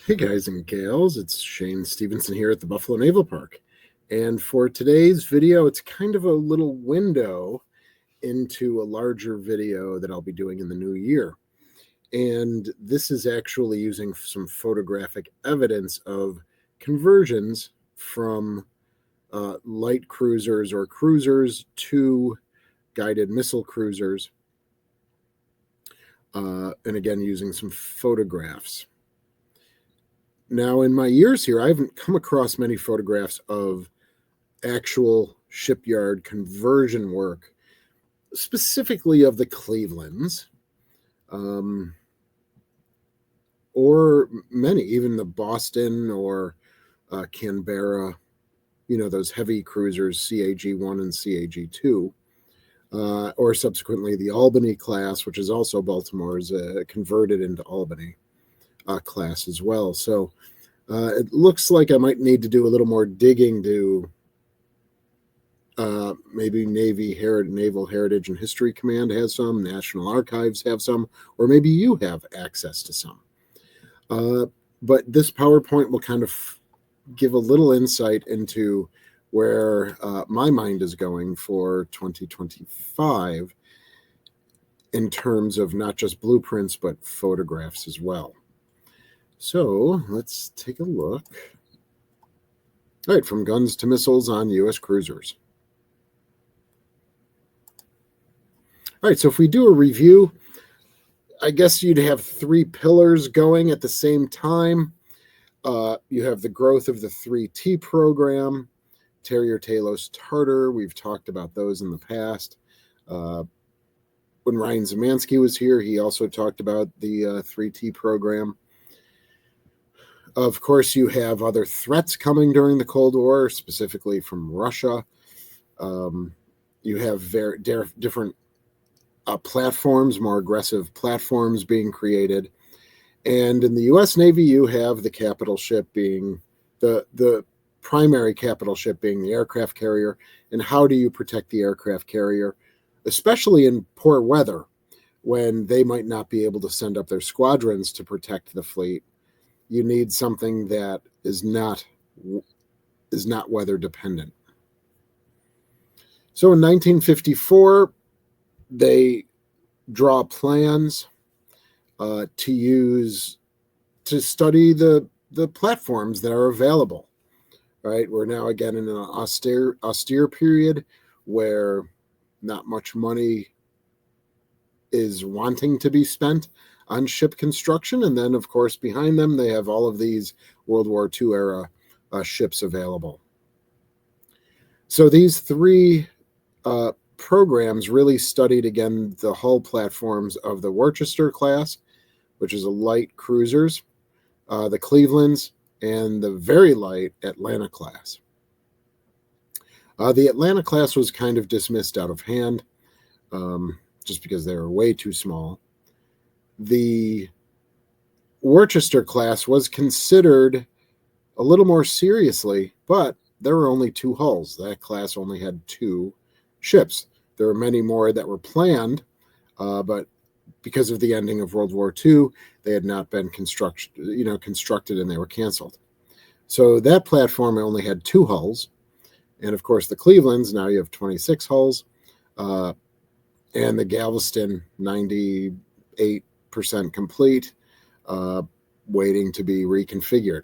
Hey guys and gals, it's Shane Stevenson here at the Buffalo Naval Park. And for today's video, it's kind of a little window into a larger video that I'll be doing in the new year. And this is actually using some photographic evidence of conversions from light cruisers or cruisers to guided missile cruisers. And again, using some photographs. Now, in my years here, I haven't come across many photographs of actual shipyard conversion work, specifically of the Clevelands, or many, even the Boston or Canberra, those heavy cruisers, CAG-1 and CAG-2, or subsequently the Albany class, which is also Baltimore's converted into Albany class as well. So it looks like I might need to do a little more digging to maybe Naval Heritage and History Command has some, National Archives have some, or maybe you have access to some. But this PowerPoint will kind of give a little insight into where my mind is going for 2025 in terms of not just blueprints, but photographs as well. So let's take a look. All right, from guns to missiles on U.S. cruisers. All right, so if we do a review, I guess you'd have three pillars going at the same time. You have the growth of the 3T program, Terrier, Talos, Tartar. We've talked about those in the past. When Ryan Zemansky was here, he also talked about the 3T program. Of course, you have other threats coming during the Cold War, specifically from Russia. You have different platforms, more aggressive platforms being created. And in the U.S. Navy, you have the capital ship being the primary capital ship being the aircraft carrier. And how do you protect the aircraft carrier, especially in poor weather, when they might not be able to send up their squadrons to protect the fleet? You need something that is not weather dependent. So in 1954, they draw plans to study the platforms that are available. Right, we're now again in an austere period where not much money is wanting to be spent on ship construction. And then, of course, behind them, they have all of these World War II era ships available. So these three programs really studied, again, the hull platforms of the Worcester class, which is a light cruisers, the Clevelands, and the very light Atlanta class. The Atlanta class was kind of dismissed out of hand just because they were way too small. The Worcester class was considered a little more seriously, but there were only two hulls. That class only had two ships. There were many more that were planned, but because of the ending of World War II, they had not been constructed and they were canceled. So that platform only had two hulls. And of course, the Clevelands, now you have 26 hulls. And the Galveston, 98% complete, waiting to be reconfigured.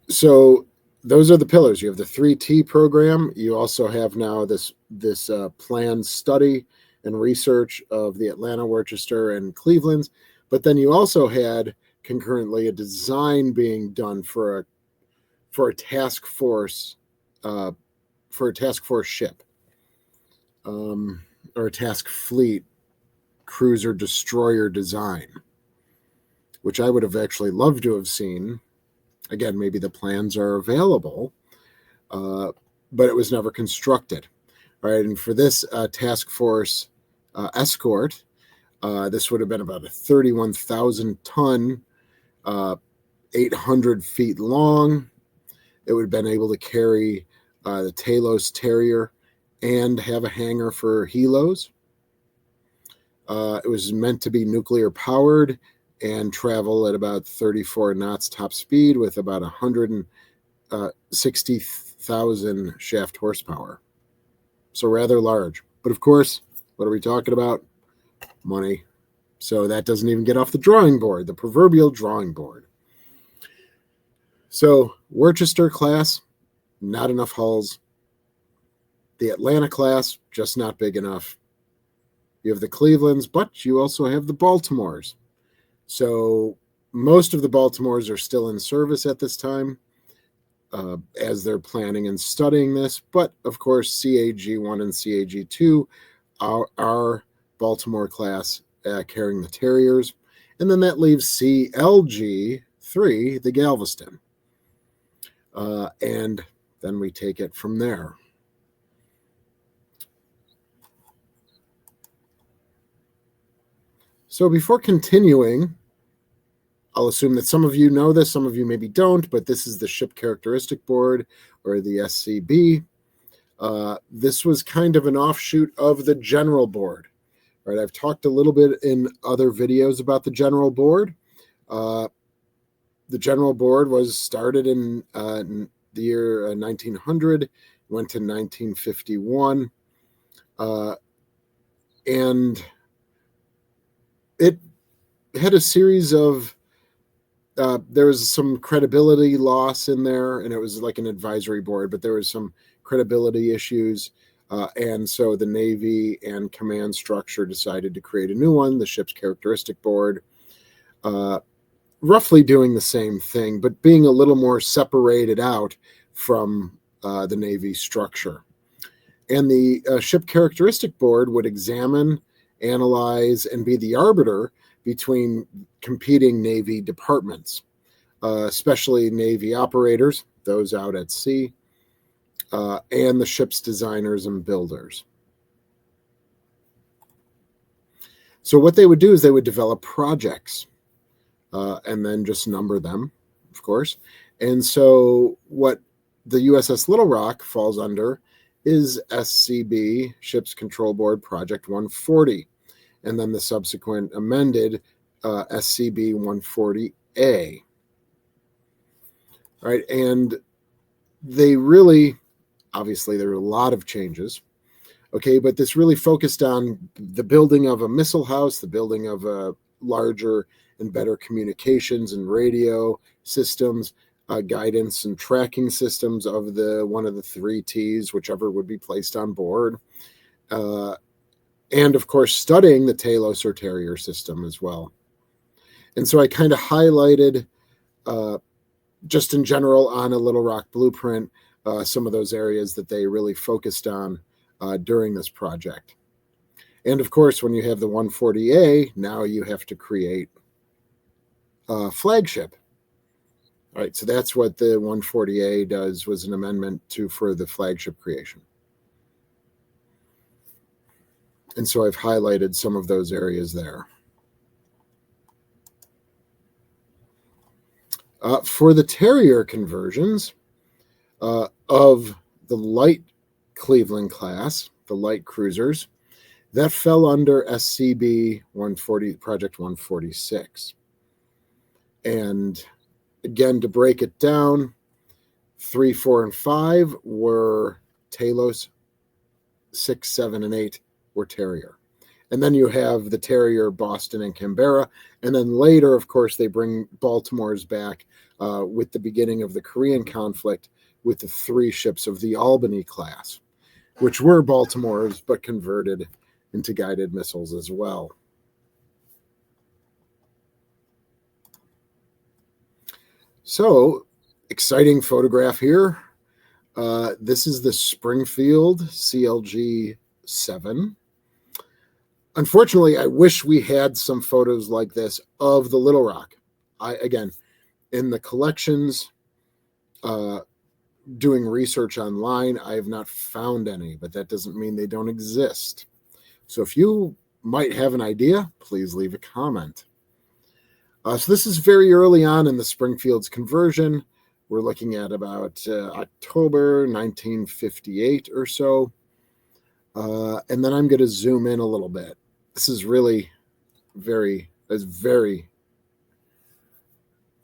So those are the pillars. You have the 3T program. You also have now this planned study and research of the Atlanta, Worcester, and Clevelands. But then you also had concurrently a design being done for a task force ship, or a task fleet cruiser destroyer design, which I would have actually loved to have seen. Again, maybe the plans are available, but it was never constructed. All right, and for this task force escort, this would have been about a 31,000-ton, 800 feet long. It would have been able to carry the Talos Terrier and have a hangar for helos. It was meant to be nuclear powered and travel at about 34 knots top speed with about 160,000 shaft horsepower. So rather large. But of course, what are we talking about? Money. So that doesn't even get off the drawing board, the proverbial drawing board. So Worcester class, not enough hulls. The Atlanta class, just not big enough. You have the Clevelands, but you also have the Baltimores. So most of the Baltimores are still in service at this time as they're planning and studying this. But of course, CAG1 and CAG2 are Baltimore class carrying the Terriers. And then that leaves CLG3, the Galveston. And then we take it from there. So before continuing, I'll assume that some of you know this, some of you maybe don't, but this is the Ship Characteristic Board, or the SCB. This was kind of an offshoot of the General Board. Right, I've talked a little bit in other videos about the General Board. The General Board was started in the year 1900, went to 1951, and it had a series of there was some credibility loss in there, and it was like an advisory board, but there was some credibility issues, and so the Navy and command structure decided to create a new one, the Ship's Characteristic Board, roughly doing the same thing, but being a little more separated out from the Navy structure. And the Ship Characteristic Board would examine, analyze, and be the arbiter between competing Navy departments, especially Navy operators, those out at sea, and the ship's designers and builders. So what they would do is they would develop projects and then just number them, of course. And so what the USS Little Rock falls under is SCB, Ships Control Board Project 140. And then the subsequent amended SCB 140A. Right, and they really, obviously there were a lot of changes, okay, but this really focused on the building of a missile house, the building of a larger and better communications and radio systems, guidance and tracking systems of one of the three Ts, whichever would be placed on board. And of course, studying the Talos or Terrier system as well. And so I kind of highlighted, just in general on a Little Rock blueprint, some of those areas that they really focused on during this project. And of course, when you have the 140A, now you have to create a flagship. All right, so that's what the 140A does, was an amendment for the flagship creation. And so I've highlighted some of those areas there. For the Terrier conversions of the light Cleveland class, the light cruisers, that fell under SCB 140, Project 146. And again, to break it down, 3, 4, and 5 were Talos, 6, 7, and 8 were Terrier. And then you have the Terrier, Boston, and Canberra. And then later, of course, they bring Baltimore's back with the beginning of the Korean conflict with the 3 ships of the Albany class, which were Baltimore's, but converted into guided missiles as well. So, exciting photograph here. This is the Springfield CLG-7. Unfortunately, I wish we had some photos like this of the Little Rock. Again, in the collections, doing research online, I have not found any, but that doesn't mean they don't exist. So if you might have an idea, please leave a comment. So this is very early on in the Springfield's conversion. We're looking at about October 1958 or so. And then I'm going to zoom in a little bit. This is really very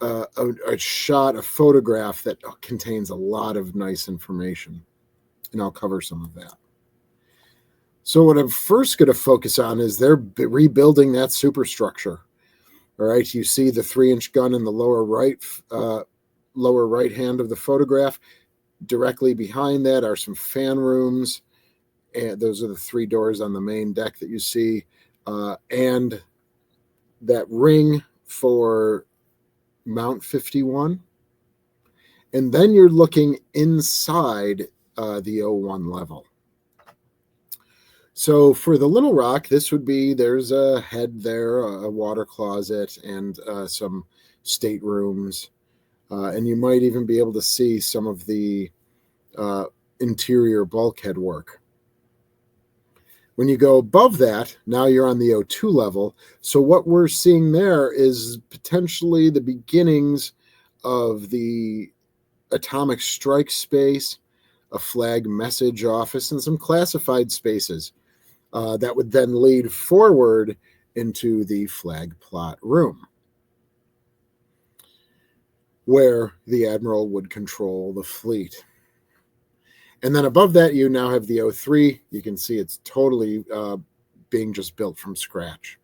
a shot, a photograph that contains a lot of nice information, and I'll cover some of that. So what I'm first going to focus on is they're rebuilding that superstructure. All right, you see the 3-inch gun in the lower right hand of the photograph. Directly behind that are some fan rooms, and those are the 3 doors on the main deck that you see, and that ring for Mount 51. And then you're looking inside the 01 level. So for the Little Rock, this would be, there's a head there, a water closet, and some staterooms. And you might even be able to see some of the interior bulkhead work. When you go above that, now you're on the 02 level. So what we're seeing there is potentially the beginnings of the atomic strike space, a flag message office, and some classified spaces that would then lead forward into the flag plot room, where the admiral would control the fleet. And then above that, you now have the 03. You can see it's totally being just built from scratch.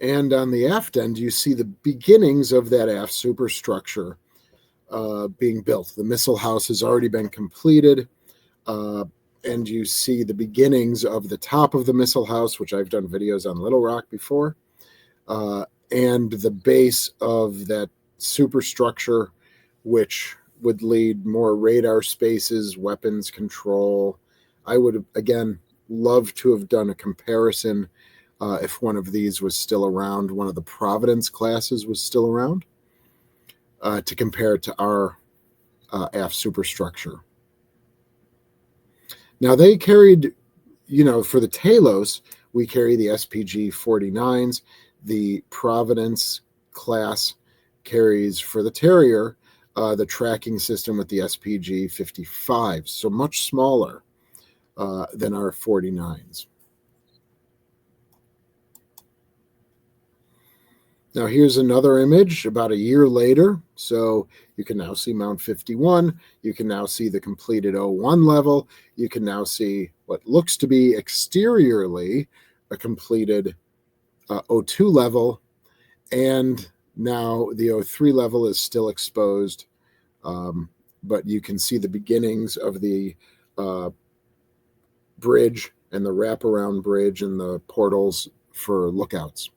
And on the aft end, you see the beginnings of that aft superstructure being built. The missile house has already been completed, and you see the beginnings of the top of the missile house, which I've done videos on Little Rock before, and the base of that superstructure, which would lead more radar spaces, weapons control. I would, again, love to have done a comparison if one of these was still around, one of the Providence classes was still around, to compare it to our aft superstructure. Now they carried, for the Talos, we carry the SPG 49s. The Providence class carries, for the Terrier, the tracking system with the SPG 55s, so much smaller than our 49s. Now here's another image about a year later. So you can now see Mount 51. You can now see the completed 01 level. You can now see what looks to be exteriorly a completed 02 level. And now the 03 level is still exposed. But you can see the beginnings of the bridge and the wraparound bridge and the portals for lookouts.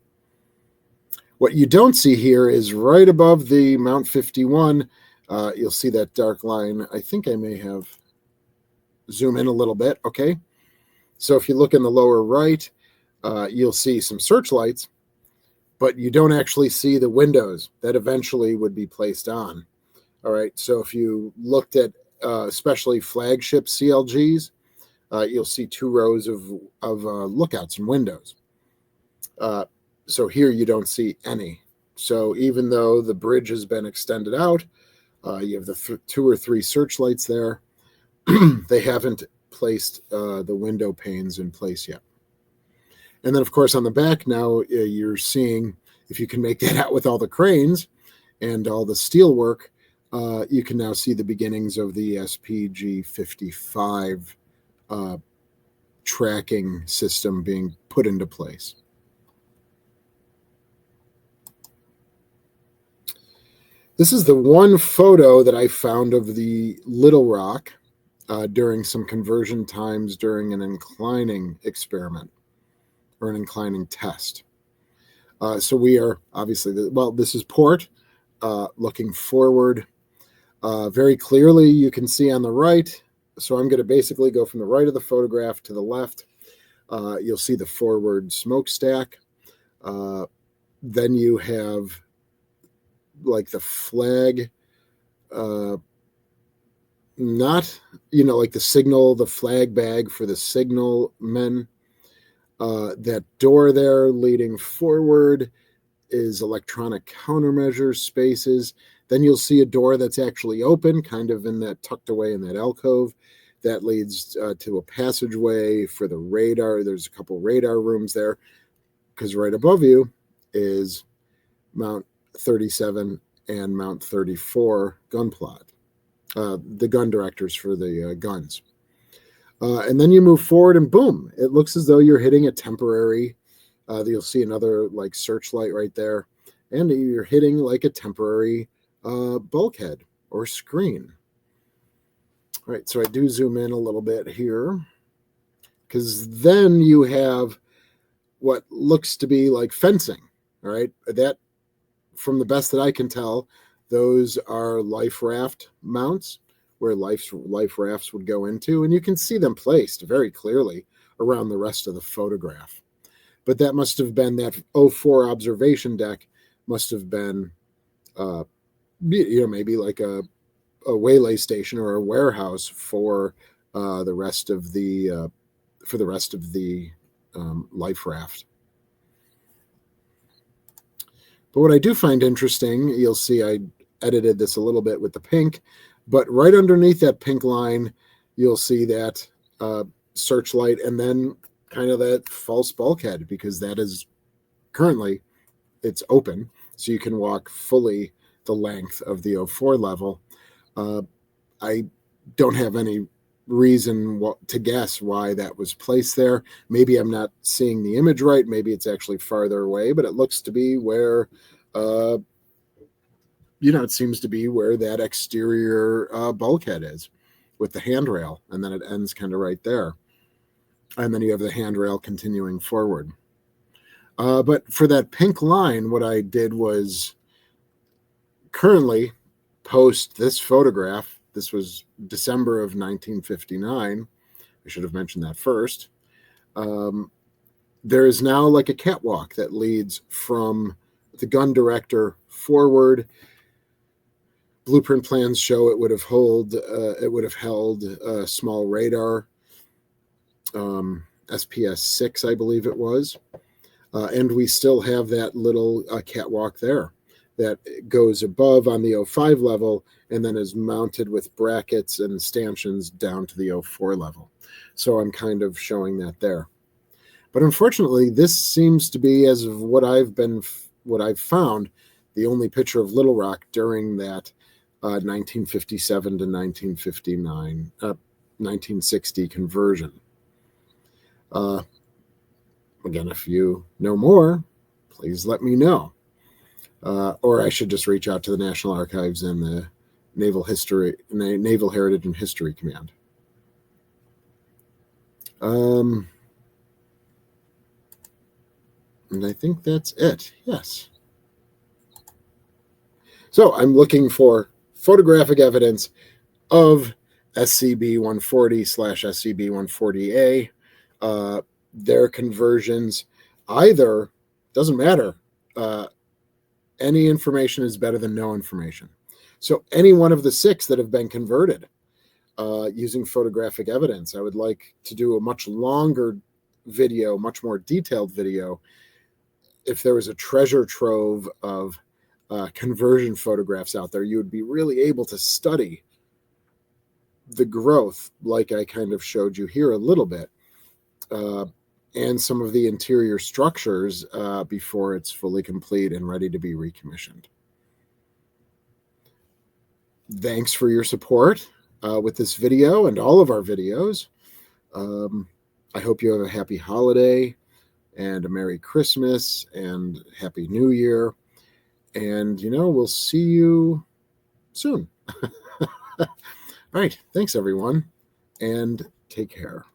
What you don't see here is right above the Mount 51, you'll see that dark line. I think I may have zoom in a little bit, okay? So if you look in the lower right, you'll see some searchlights, but you don't actually see the windows that eventually would be placed on. All right, so if you looked at especially flagship CLGs, you'll see 2 rows of lookouts and windows. So here you don't see any. So even though the bridge has been extended out, you have the 2 or 3 searchlights there. They haven't placed the window panes in place yet. And then, of course, on the back now, you're seeing, if you can make that out with all the cranes and all the steel work, you can now see the beginnings of the SPG 55 tracking system being put into place. This is the one photo that I found of the Little Rock during some conversion times during an inclining experiment or an inclining test. So we are obviously, this is port, looking forward. Very clearly, you can see on the right. So I'm going to basically go from the right of the photograph to the left. You'll see the forward smokestack. Then you have like the flag, not, like the signal, the flag bag for the signal men. That door there leading forward is electronic countermeasure spaces. Then you'll see a door that's actually open, kind of in that tucked away in that alcove. That leads to a passageway for the radar. There's a couple radar rooms there, because right above you is Mount 37 and Mount 34 gun plot, the gun directors for the guns. And then you move forward and boom, it looks as though you're hitting a temporary, you'll see another like searchlight right there, and you're hitting like a temporary bulkhead or screen. All right, so I do zoom in a little bit here, because then you have what looks to be like fencing. All right, that, from the best that I can tell, those are life raft mounts where life rafts would go into, and you can see them placed very clearly around the rest of the photograph. But that must have been that 04 observation deck must have been, maybe like a waylay station or a warehouse for the rest of the life raft. But what I do find interesting, you'll see I edited this a little bit with the pink, but right underneath that pink line, you'll see that searchlight and then kind of that false bulkhead, because that is currently, it's open, so you can walk fully the length of the 04 level. I don't have any reason to guess why that was placed there. Maybe I'm not seeing the image right. Maybe it's actually farther away, but it looks to be where, it seems to be where that exterior bulkhead is with the handrail, and then it ends kind of right there. And then you have the handrail continuing forward. But for that pink line, what I did was currently post this photograph. This was December of 1959. I should have mentioned that first. There is now like a catwalk that leads from the gun director forward. Blueprint plans show it would have held a small radar, SPS 6, I believe it was. And we still have that little catwalk there that goes above on the 05 level and then is mounted with brackets and stanchions down to the 04 level. So I'm kind of showing that there. But unfortunately, this seems to be, as of what I've found, the only picture of Little Rock during that 1957 to 1959, 1960 conversion. Again, if you know more, please let me know. Or I should just reach out to the National Archives and the Naval Heritage and History Command. And I think that's it. Yes. So I'm looking for photographic evidence of SCB-140/SCB-140A. Their conversions, either, doesn't matter. Any information is better than no information. So any one of the 6 that have been converted using photographic evidence, I would like to do a much longer video, much more detailed video. If there was a treasure trove of conversion photographs out there, you would be really able to study the growth, like I kind of showed you here a little bit, and some of the interior structures before it's fully complete and ready to be recommissioned. Thanks for your support with this video and all of our videos. I hope you have a happy holiday and a Merry Christmas and Happy New Year. And, we'll see you soon. All right. Thanks, everyone, and take care.